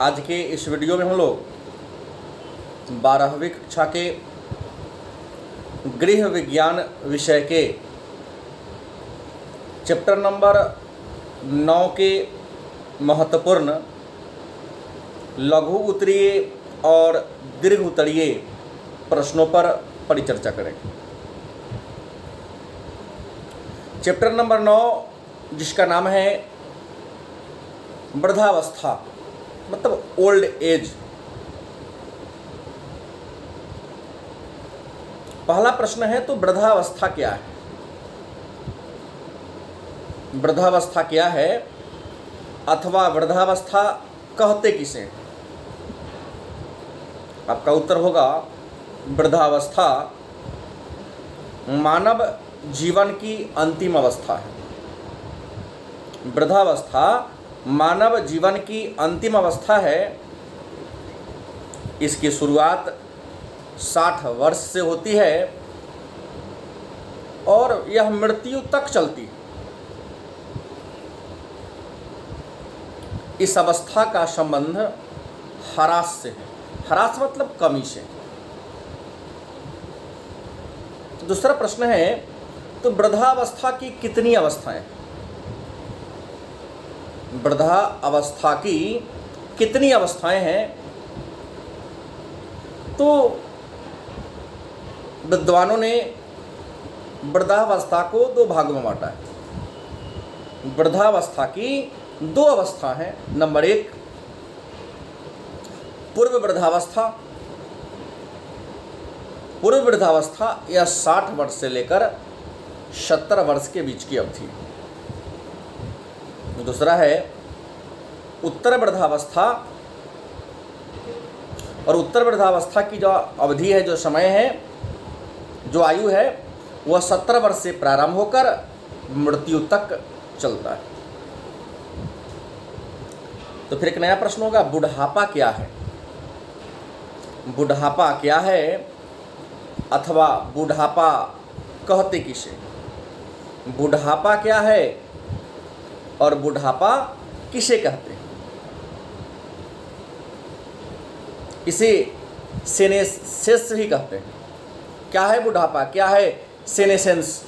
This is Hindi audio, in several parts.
आज के इस वीडियो में हम लोग 12वीं कक्षा के गृह विज्ञान विषय के चैप्टर नंबर 9 के महत्वपूर्ण लघु उत्तरीय और दीर्घ उत्तरीय प्रश्नों पर परिचर्चा करेंगे। चैप्टर नंबर 9 जिसका नाम है वृद्धावस्था मतलब ओल्ड एज। पहला प्रश्न है तो वृद्धावस्था क्या है? वृद्धावस्था क्या है अथवा वृद्धावस्था कहते किसे? आपका उत्तर होगा वृद्धावस्था मानव जीवन की अंतिम अवस्था है। वृद्धावस्था मानव जीवन की अंतिम अवस्था है। इसकी शुरुआत 60 वर्ष से होती है और यह मृत्यु तक चलती है। इस अवस्था का संबंध ह्रास से है। ह्रास मतलब कमी से। दूसरा प्रश्न है तो वृद्धावस्था की कितनी अवस्थाएं? वृद्धावस्था की कितनी अवस्थाएं हैं? तो विद्वानों ने वृद्धावस्था को 2 भागों में बांटा है। वृद्धावस्था की 2 अवस्था हैं। नंबर 1 पूर्व वृद्धावस्था। पूर्व वृद्धावस्था यह 60 वर्ष से लेकर 70 वर्ष के बीच की अवधि। दूसरा है उत्तर वृद्धावस्था। और उत्तर वृद्धावस्था की जो अवधि है, जो समय है, जो आयु है, वह 70 वर्ष से प्रारंभ होकर मृत्यु तक चलता है। तो फिर एक नया प्रश्न होगा, बुढ़ापा क्या है? बुढ़ापा क्या है अथवा बुढ़ापा कहते किसे? बुढ़ापा क्या है और बुढ़ापा किसे कहते हैं? इसे सेनेसेंस भी कहते हैं। क्या है बुढ़ापा? क्या है सेनेसेंस?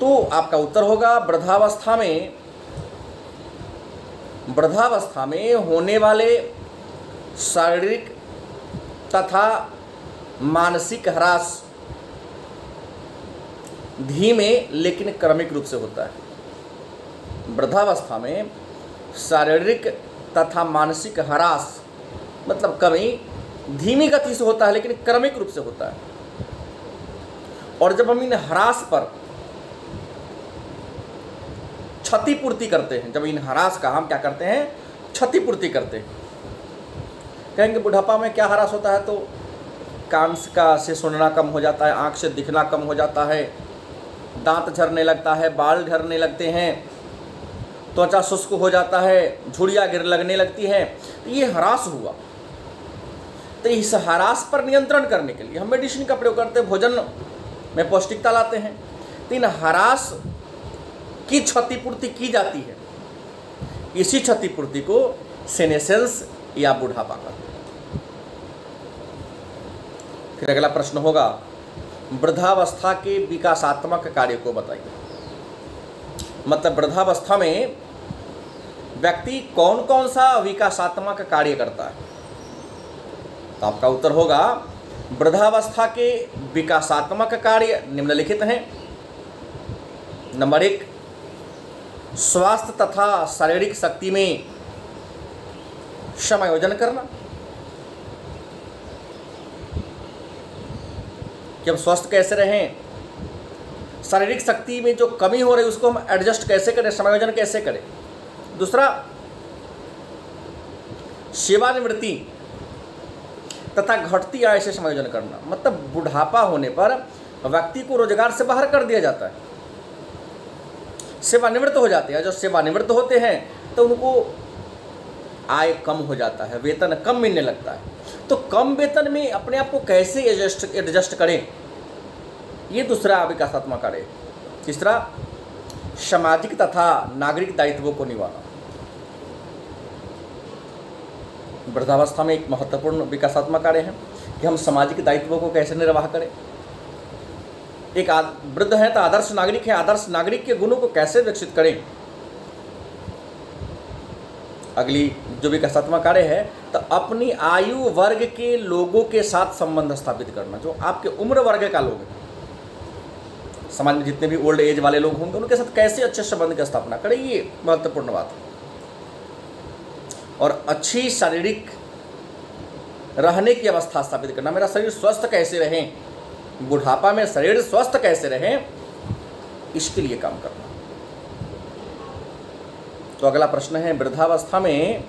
तो आपका उत्तर होगा वृद्धावस्था में होने वाले शारीरिक तथा मानसिक ह्रास धीमे लेकिन क्रमिक रूप से होता है। वृद्धावस्था में शारीरिक तथा मानसिक ह्रास मतलब कमी धीमी गति से होता है लेकिन क्रमिक रूप से होता है। और जब हम इन ह्रास पर क्षतिपूर्ति करते हैं, जब इन ह्रास का हम क्या करते हैं? क्षतिपूर्ति करते हैं। कहेंगे बुढ़ापा में क्या ह्रास होता है? तो कान का से सुनना कम हो जाता है, आँख से दिखना कम हो जाता है, दांत झड़ने लगता है, बाल झड़ने लगते हैं, त्वचा शुष्क हो जाता है, झुर्रियाँ गिर लगने लगती हैं। तो ये ह्रास हुआ। तो इस ह्रास पर नियंत्रण करने के लिए हम मेडिसिन का प्रयोग करते हैं, भोजन में पौष्टिकता लाते हैं। तो इन ह्रास की क्षतिपूर्ति की जाती है। इसी क्षतिपूर्ति को सेनेसेंस या बुढ़ापा कहते हैं। फिर अगला प्रश्न होगा वृद्धावस्था के विकासात्मक कार्य को बताइए। मतलब वृद्धावस्था में व्यक्ति कौन कौन सा विकासात्मक कार्य करता है? तो आपका उत्तर होगा वृद्धावस्था के विकासात्मक कार्य निम्नलिखित हैं। नंबर 1 स्वास्थ्य तथा शारीरिक शक्ति में समायोजन करना कि हम स्वस्थ कैसे रहें, शारीरिक शक्ति में जो कमी हो रही है उसको हम एडजस्ट कैसे करें, समायोजन कैसे करें। दूसरा सेवानिवृत्ति तथा घटती आय से समायोजन करना। मतलब बुढ़ापा होने पर व्यक्ति को रोजगार से बाहर कर दिया जाता है, सेवानिवृत्त हो जाते हैं। जो सेवानिवृत्त होते हैं तो उनको आय कम हो जाता है, वेतन कम मिलने लगता है। तो कम वेतन में अपने आप को कैसे एडजस्ट करें, ये दूसरा विकासात्मक कार्य। तीसरा सामाजिक तथा नागरिक दायित्वों को निभाना। वृद्धावस्था में एक महत्वपूर्ण विकासात्मक कार्य है कि हम सामाजिक दायित्वों को कैसे निर्वाह करें। एक वृद्ध है तो आदर्श नागरिक है, आदर्श नागरिक के गुणों को कैसे विकसित करें। अगली जो विकासात्मक कार्य है तो अपनी आयु वर्ग के लोगों के साथ संबंध स्थापित करना, जो आपके उम्र वर्ग का लोग है, समाज में जितने भी ओल्ड एज वाले लोग होंगे उनके साथ कैसे अच्छे संबंध की स्थापना करें, ये महत्वपूर्ण बात है। और अच्छी शारीरिक रहने की अवस्था स्थापित करना, मेरा शरीर स्वस्थ कैसे रहे, बुढ़ापा में शरीर स्वस्थ कैसे रहे, इसके लिए काम करना। तो अगला प्रश्न है, वृद्धावस्था में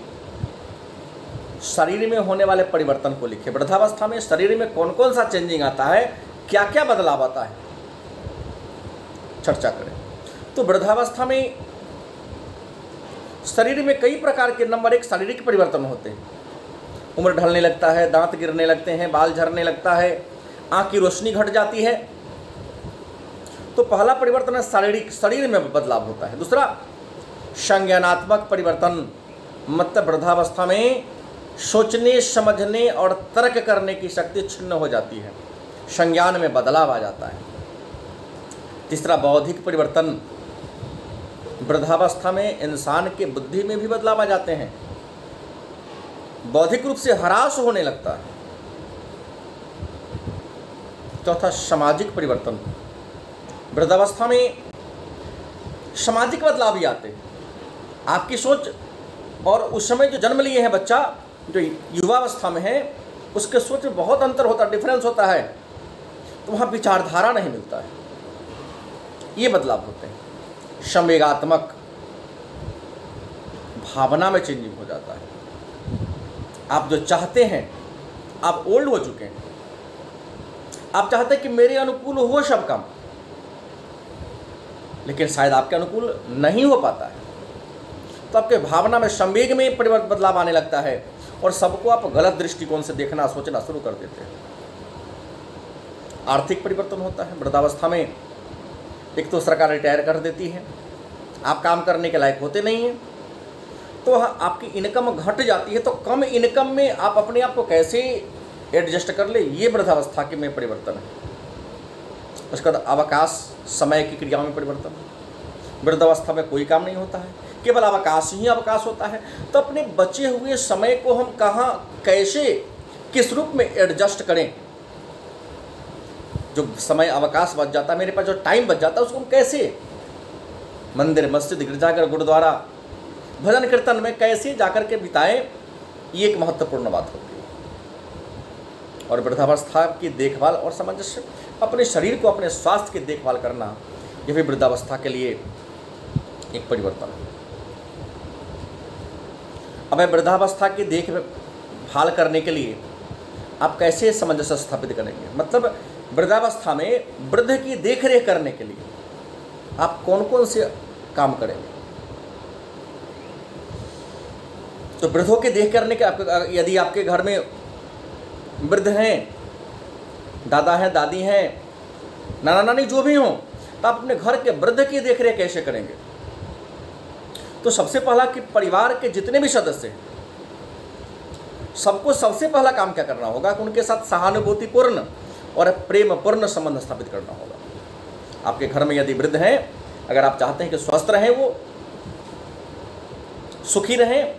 शरीर में होने वाले परिवर्तन को लिखिए। वृद्धावस्था में शरीर में कौन कौन सा चेंजिंग आता है, क्या क्या बदलाव आता है, चर्चा करें। तो वृद्धावस्था में शरीर में कई प्रकार के, नंबर 1 शारीरिक परिवर्तन होते हैं। उम्र ढलने लगता है, दांत गिरने लगते हैं, बाल झड़ने लगता है, आंख की रोशनी घट जाती है। तो पहला परिवर्तन है शारीरिक, शरीर में बदलाव होता है। दूसरा संज्ञानात्मक परिवर्तन, मतलब वृद्धावस्था में सोचने समझने और तर्क करने की शक्ति छिन्न हो जाती है, संज्ञान में बदलाव आ जाता है। तीसरा बौद्धिक परिवर्तन, वृद्धावस्था में इंसान के बुद्धि में भी बदलाव आ जाते हैं, बौद्धिक रूप से ह्रास होने लगता है। चौथा सामाजिक परिवर्तन, वृद्धावस्था में सामाजिक बदलाव भी आते हैं। आपकी सोच और उस समय जो जन्म लिए हैं बच्चा, जो युवावस्था में है, उसके सोच में बहुत अंतर होता है, डिफरेंस होता है, तो वहाँ विचारधारा नहीं मिलता है, ये बदलाव होते हैं। संवेगात्मक, भावना में चेंजिंग हो जाता है। आप जो चाहते हैं, आप ओल्ड हो चुके हैं, आप चाहते हैं कि मेरे अनुकूल हो सब काम, लेकिन शायद आपके अनुकूल नहीं हो पाता है, तो आपके भावना में, संवेग में परिवर्तन, बदलाव आने लगता है और सबको आप गलत दृष्टिकोण से देखना, सोचना शुरू कर देते हैं। आर्थिक परिवर्तन होता है वृद्धावस्था में। एक तो सरकार रिटायर कर देती है, आप काम करने के लायक होते नहीं हैं, तो आपकी इनकम घट जाती है। तो कम इनकम में आप अपने आप को कैसे एडजस्ट कर ले, ये वृद्धावस्था के में परिवर्तन है। उसके बाद अवकाश, समय की क्रियाओं में परिवर्तन। वृद्धावस्था में कोई काम नहीं होता है, केवल अवकाश ही अवकाश होता है। तो अपने बचे हुए समय को हम कहाँ, कैसे, किस रूप में एडजस्ट करें। जो समय अवकाश बच जाता है, मेरे पास जो टाइम बच जाता है, उसको हम कैसे मंदिर, मस्जिद, गिरजाघर, गुरुद्वारा, भजन कीर्तन में कैसे जाकर के बिताएं, ये एक महत्वपूर्ण बात होती है। और वृद्धावस्था की देखभाल और सामंजस्य, अपने शरीर को, अपने स्वास्थ्य की देखभाल करना, यह भी वृद्धावस्था के लिए एक परिवर्तन है। अब वृद्धावस्था की देखभाल करने के लिए आप कैसे सामंजस्य स्थापित करेंगे, मतलब वृद्धावस्था में वृद्ध की देखरेख करने के लिए आप कौन कौन से काम करेंगे। तो वृद्धों की देख करने के, यदि आपके घर में वृद्ध हैं, दादा हैं, दादी हैं, नाना नानी जो भी हों, तो आप अपने घर के वृद्ध की देखरेख कैसे करेंगे। तो सबसे पहला कि परिवार के जितने भी सदस्य हैं, सबको सबसे पहला काम क्या करना होगा कि उनके साथ सहानुभूतिपूर्ण और प्रेमपूर्ण संबंध स्थापित करना होगा। आपके घर में यदि वृद्ध हैं, अगर आप चाहते हैं कि स्वस्थ रहें, वो सुखी रहें,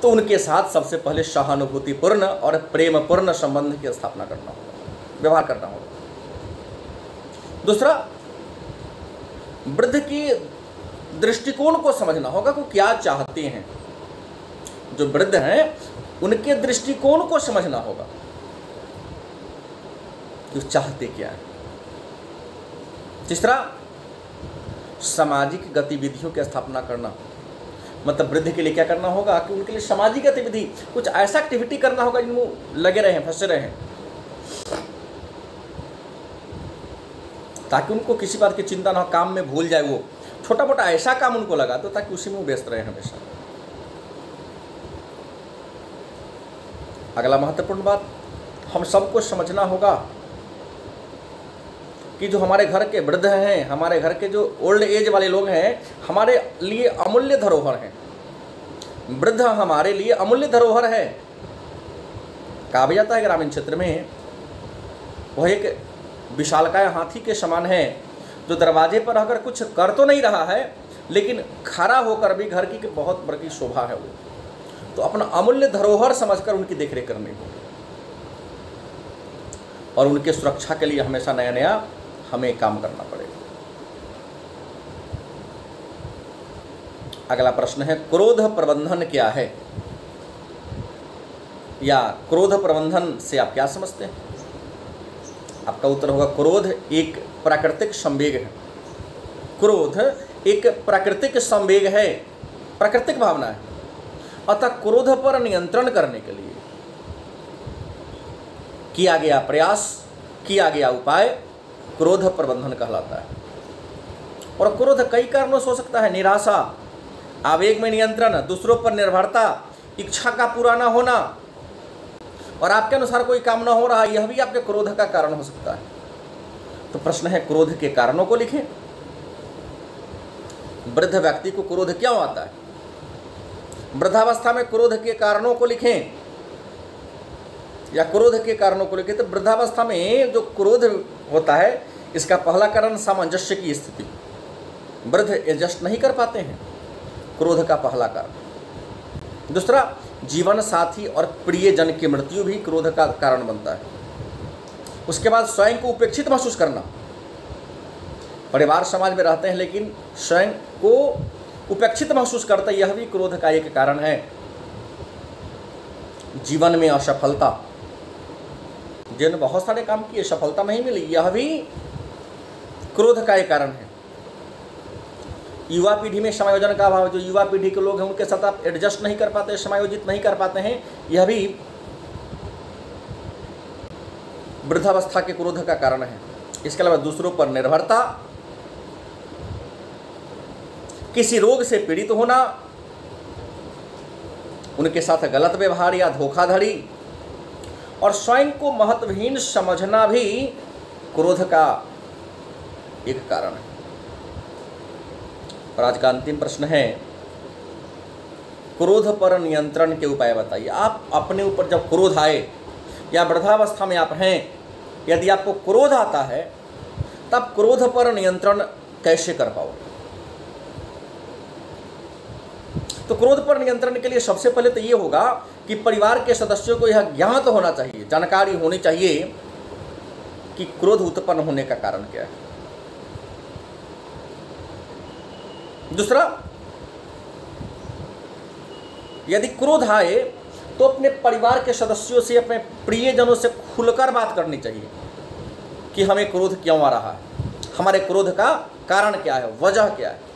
तो उनके साथ सबसे पहले सहानुभूतिपूर्ण और प्रेमपूर्ण संबंध की स्थापना करना होगा, व्यवहार करना होगा। दूसरा, वृद्ध की दृष्टिकोण को समझना होगा कि क्या चाहते हैं। जो वृद्ध हैं उनके दृष्टिकोण को समझना होगा, जो चाहते क्या है। तीसरा, सामाजिक गतिविधियों की स्थापना करना, मतलब वृद्ध के लिए क्या करना होगा कि उनके लिए सामाजिक गतिविधि, कुछ ऐसा एक्टिविटी करना होगा जिनमें लगे रहें, फंसे रहें, ताकि उनको किसी बात की चिंता ना हो, काम में भूल जाए। वो छोटा मोटा ऐसा काम उनको लगा दो ताकि उसी में वो व्यस्त रहे हमेशा। अगला महत्वपूर्ण बात, हम सबको समझना होगा कि जो हमारे घर के वृद्ध हैं, हमारे घर के जो ओल्ड एज वाले लोग हैं, हमारे लिए अमूल्य धरोहर हैं। वृद्ध हमारे लिए अमूल्य धरोहर है। कहा भी जाता है ग्रामीण क्षेत्र में वह एक विशालकाय हाथी के समान है, जो दरवाजे पर अगर कुछ कर तो नहीं रहा है लेकिन खड़ा होकर भी घर की बहुत बड़ी शोभा है वो। तो अपना अमूल्य धरोहर समझकर उनकी देखरेख करनी होगी और उनके सुरक्षा के लिए हमेशा नया नया हमें काम करना पड़ेगा। अगला प्रश्न है, क्रोध प्रबंधन क्या है, या क्रोध प्रबंधन से आप क्या समझते हैं? आपका उत्तर होगा, क्रोध एक प्राकृतिक संवेग है। क्रोध एक प्राकृतिक संवेग है, प्राकृतिक भावना है। अतः क्रोध पर नियंत्रण करने के लिए किया गया प्रयास, किया गया उपाय क्रोध प्रबंधन कहलाता है। और क्रोध कई कारणों से हो सकता है। निराशा, आवेग में नियंत्रण, दूसरों पर निर्भरता, इच्छा का पूरा न होना और आपके अनुसार कोई काम न हो रहा, यह भी आपके क्रोध का कारण हो सकता है। तो प्रश्न है, क्रोध के कारणों को लिखें। वृद्ध व्यक्ति को क्रोध क्यों आता है? वृद्धावस्था में क्रोध के कारणों को लिखें या क्रोध के कारणों को लिखें। तो वृद्धावस्था में जो क्रोध होता है, इसका पहला कारण सामंजस्य की स्थिति। वृद्ध एडजस्ट नहीं कर पाते हैं, क्रोध का पहला कारण। दूसरा, जीवन साथी और प्रियजन की मृत्यु भी क्रोध का कारण बनता है। उसके बाद स्वयं को उपेक्षित महसूस करना। परिवार समाज में रहते हैं लेकिन स्वयं को उपेक्षित महसूस करता, यह भी क्रोध का एक कारण है। जीवन में असफलता, जिन्होंने बहुत सारे काम किए सफलता नहीं मिली, यह भी क्रोध का एक कारण है। युवा पीढ़ी में समायोजन का अभाव, जो युवा पीढ़ी के लोग हैं उनके साथ आप एडजस्ट नहीं कर पाते, समायोजित नहीं कर पाते हैं, यह भी वृद्धावस्था के क्रोध का कारण है। इसके अलावा दूसरों पर निर्भरता, किसी रोग से पीड़ित होना, उनके साथ गलत व्यवहार या धोखाधड़ी और स्वयं को महत्वहीन समझना भी क्रोध का एक कारण है। और आज का अंतिम प्रश्न है, क्रोध पर नियंत्रण के उपाय बताइए। आप अपने ऊपर जब क्रोध आए या वृद्धावस्था में आप हैं, यदि आपको क्रोध आता है तब क्रोध पर नियंत्रण कैसे कर पाओ? तो क्रोध पर नियंत्रण के लिए सबसे पहले तो ये होगा कि परिवार के सदस्यों को यह ज्ञात होना चाहिए, जानकारी होनी चाहिए कि क्रोध उत्पन्न होने का कारण क्या है। दूसरा, यदि क्रोध आए तो अपने परिवार के सदस्यों से, अपने प्रियजनों से खुलकर बात करनी चाहिए कि हमें क्रोध क्यों आ रहा है, हमारे क्रोध का कारण क्या है, वजह क्या है।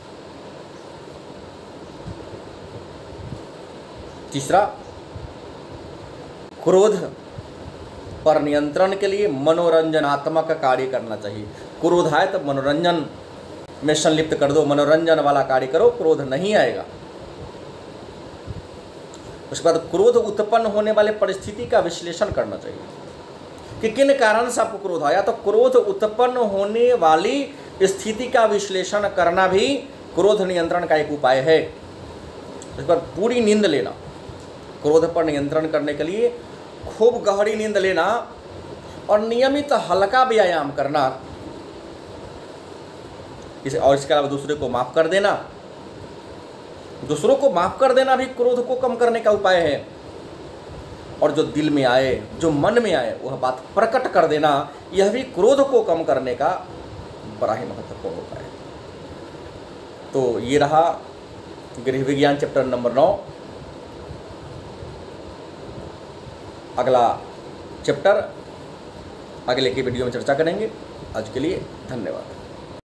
तीसरा, क्रोध पर नियंत्रण के लिए मनोरंजनात्मक कार्य करना चाहिए। क्रोध आए तो मनोरंजन में संलिप्त कर दो, मनोरंजन वाला कार्य करो, क्रोध नहीं आएगा। उसके बाद क्रोध उत्पन्न होने वाले परिस्थिति का विश्लेषण करना चाहिए कि किन कारण से आपको क्रोध आया। तो क्रोध उत्पन्न होने वाली स्थिति का विश्लेषण करना भी क्रोध नियंत्रण का एक उपाय है। उसके बाद पूरी नींद लेना, क्रोध पर नियंत्रण करने के लिए खूब गहरी नींद लेना और नियमित हल्का व्यायाम करना, और इसके अलावा दूसरे को माफ कर देना। दूसरों को माफ कर देना भी क्रोध को कम करने का उपाय है। और जो दिल में आए, जो मन में आए, वह बात प्रकट कर देना, यह भी क्रोध को कम करने का बड़ा ही महत्वपूर्ण उपाय है। तो ये रहा गृह विज्ञान चैप्टर नंबर 9। अगला चैप्टर अगले की वीडियो में चर्चा करेंगे। आज के लिए धन्यवाद।